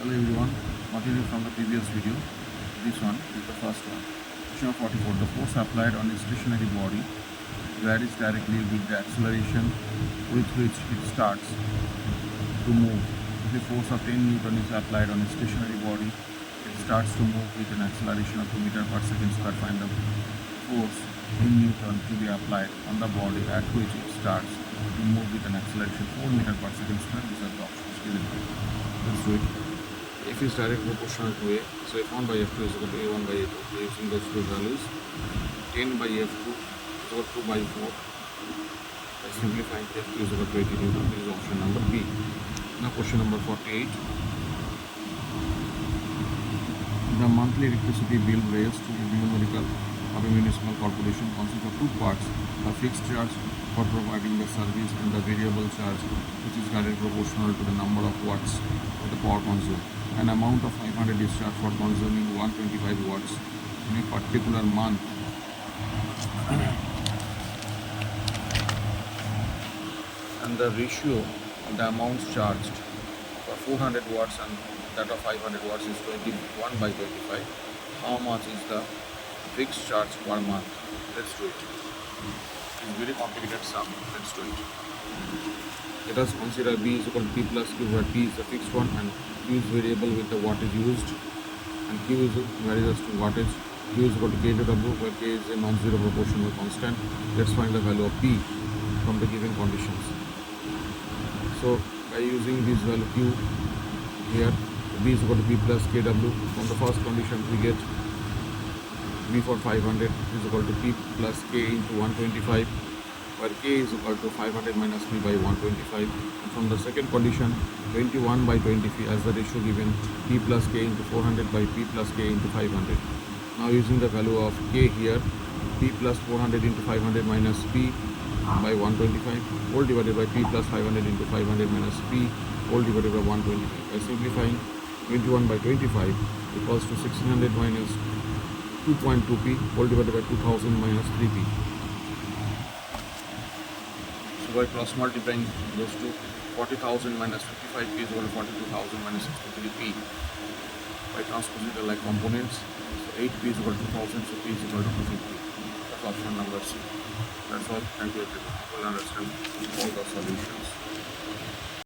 Hello everyone, continuing from the previous video, this one is the first one. Question of 44. The force applied on a stationary body varies directly with the acceleration with which it starts to move. If a force of 10 Newton is applied on a stationary body, it starts to move with an acceleration of 2 meter per second square. Find the force in Newton to be applied on the body at which it starts to move with an acceleration 4 meter per second square. These are the options given. Let's do it. F is directly proportional to A, so F1 by F2 is equal to A1 by A2. We are using those two values. 10 by F2 is equal to 2 by 4. By simplifying, F2 is equal to 80 Newton. This is option number B. Now question number 48. The monthly electricity bill raised to a numerical of a municipal corporation consists of two parts: a fixed charge for providing the service and the variable charge, which is directly proportional to the number of watts of the power consumed. An amount of 500 is charged for consuming 125 watts in a particular month. And the ratio of the amounts charged for 400 watts and that of 500 watts is 21 by 25. How much is the fixed charge per month? Let's do it. It's very complicated sum. Let's do it. Let us consider B is equal to P plus Q, where P is the fixed one and Q is variable with the wattage used, and Q is varies to wattage. Q is equal to K to W, where K is a non-zero proportional constant. Let's find the value of P from the given conditions. So by using this value Q here, B is equal to P plus KW. From the first condition we get B for 500 is equal to P plus K into 125, where K is equal to 500 minus P by 125. And from the second condition, 21 by 20 as the ratio given, P plus K into 400 by P plus K into 500. Now using the value of K here, P plus 400 into 500 minus P by 125 whole divided by P plus 500 into 500 minus P whole divided by 125. By simplifying, 21 by 25 equals to 1600 minus 2.2p whole divided by 2000 minus 3p. So by cross multiplying those two, 40,000 minus 55p is equal to 42,000 minus 63p. By transposing the like components, so 8p is equal to 2000, so p is equal to 250. That's option number C. That's all. Thank you everyone. You will understand all the solutions.